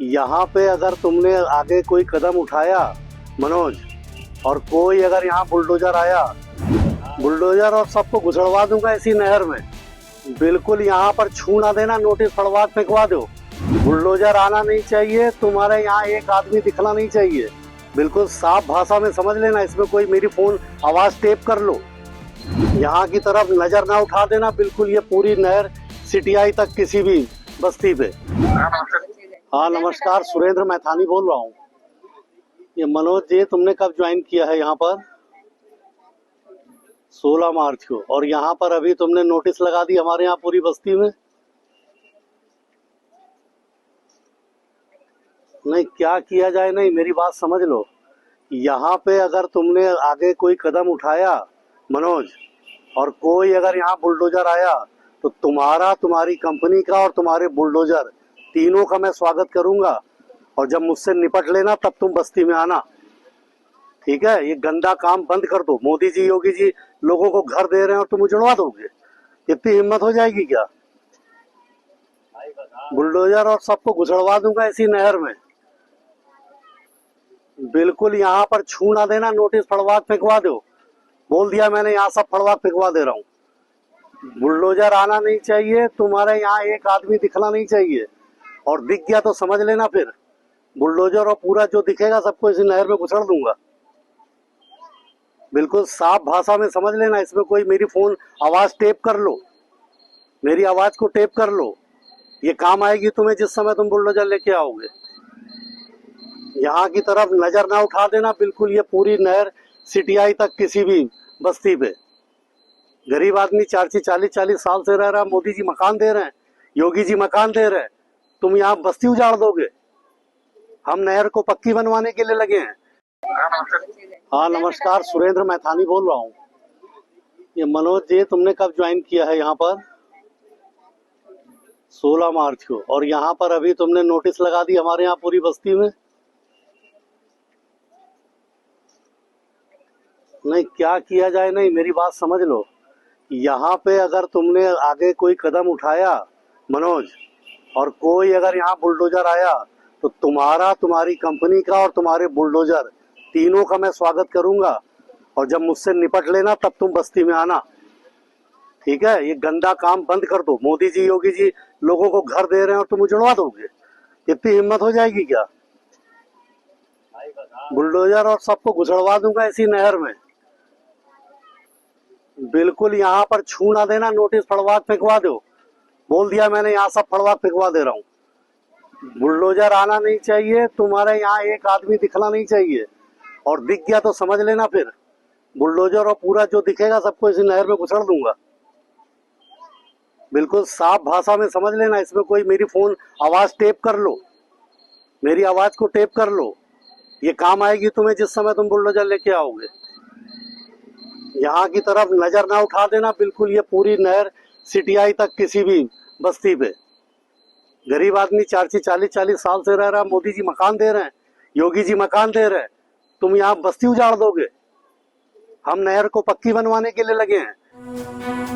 यहाँ पे अगर तुमने आगे कोई कदम उठाया मनोज, और कोई अगर यहाँ बुलडोजर आया, बुलडोजर और सबको घुसड़वा दूंगा इसी नहर में। बिल्कुल यहाँ पर छू ना देना, नोटिस फड़वा फेंकवा दो। बुलडोजर आना नहीं चाहिए, तुम्हारे यहाँ एक आदमी दिखना नहीं चाहिए। बिल्कुल साफ भाषा में समझ लेना, इसमें कोई मेरी फोन आवाज टेप कर लो। यहाँ की तरफ नजर ना उठा देना, बिल्कुल ये पूरी नहर सिटियाई तक किसी भी बस्ती पे। हाँ नमस्कार, सुरेंद्र मैथानी बोल रहा हूँ। ये मनोज जी, तुमने कब ज्वाइन किया है यहाँ पर? 16 मार्च को। और यहाँ पर अभी तुमने नोटिस लगा दी हमारे यहाँ पूरी बस्ती में? नहीं, क्या किया जाए, नहीं मेरी बात समझ लो। यहाँ पे अगर तुमने आगे कोई कदम उठाया मनोज, और कोई अगर यहाँ बुलडोजर आया, तो तुम्हारा, तुम्हारी कंपनी का और तुम्हारे बुलडोजर तीनों का मैं स्वागत करूंगा। और जब मुझसे निपट लेना तब तुम बस्ती में आना, ठीक है? ये गंदा काम बंद कर दो। मोदी जी, योगी जी लोगों को घर दे रहे हैं और तुम उजड़वा दोगे? इतनी हिम्मत हो जाएगी क्या? बुलडोजर और सबको घुसड़वा दूंगा इसी नहर में। बिल्कुल यहाँ पर छू ना देना, नोटिस फड़वा फेंकवा दो। बोल दिया मैंने, यहाँ सब फड़वा फेंकवा दे रहा हूँ। बुलडोजर आना नहीं चाहिए, तुम्हारे यहाँ एक आदमी दिखना नहीं चाहिए। और दिख गया तो समझ लेना, फिर बुलडोजर और पूरा जो दिखेगा सबको इसी नहर में घुसड़ दूंगा। बिल्कुल साफ भाषा में समझ लेना, इसमें कोई मेरी फोन आवाज टेप कर लो, मेरी आवाज को टेप कर लो। ये काम आएगी तुम्हें जिस समय तुम बुलडोजर लेके आओगे। यहाँ की तरफ नजर ना उठा देना, बिल्कुल ये पूरी नहर सिटियाई तक किसी भी बस्ती पे। गरीब आदमी 40-40 साल से रह रहा है, मोदी जी मकान दे रहे हैं, योगी जी मकान दे रहे हैं, तुम यहाँ बस्ती उजाड़ दोगे? हम नहर को पक्की बनवाने के लिए लगे हैं। हाँ नमस्कार, सुरेंद्र मैथानी बोल रहा हूँ। ये मनोज जी, तुमने कब ज्वाइन किया है यहाँ पर? 16 मार्च को। और यहाँ पर अभी तुमने नोटिस लगा दी हमारे यहाँ पूरी बस्ती में? नहीं, क्या किया जाए, नहीं मेरी बात समझ लो। यहाँ पे अगर तुमने आगे कोई कदम उठाया मनोज, और कोई अगर यहाँ बुलडोजर आया, तो तुम्हारा, तुम्हारी कंपनी का और तुम्हारे बुलडोजर तीनों का मैं स्वागत करूंगा। और जब मुझसे निपट लेना तब तुम बस्ती में आना, ठीक है? ये गंदा काम बंद कर दो। मोदी जी, योगी जी लोगों को घर दे रहे हैं और तुम उजड़वा दोगे? इतनी हिम्मत हो जाएगी क्या? बुलडोजर और सबको घुसड़वा दूंगा इसी नहर में। बिल्कुल यहाँ पर छू ना देना, नोटिस फड़वा फेंकवा दो। बोल दिया मैंने, यहाँ सब फड़वा फेंकवा दे रहा हूँ। बुलडोजर आना नहीं चाहिए, तुम्हारे यहाँ एक आदमी दिखना नहीं चाहिए। और दिख गया तो समझ लेना, फिर बुलडोजर और पूरा जो दिखेगा सबको इसी नहर में घुसड़ दूंगा। बिल्कुल साफ भाषा में समझ लेना, इसमें कोई मेरी फोन आवाज टेप कर लो, मेरी आवाज को टेप कर लो। ये काम आएगी तुम्हें जिस समय तुम बुलडोजर लेके आओगे। यहाँ की तरफ नजर ना उठा देना, बिल्कुल ये पूरी नहर सिटियाई तक किसी भी बस्ती पे। गरीब आदमी 40-40 साल से रह रहा है, मोदी जी मकान दे रहे हैं, योगी जी मकान दे रहे हैं, तुम यहाँ बस्ती उजाड़ दोगे? हम नहर को पक्की बनवाने के लिए लगे हैं।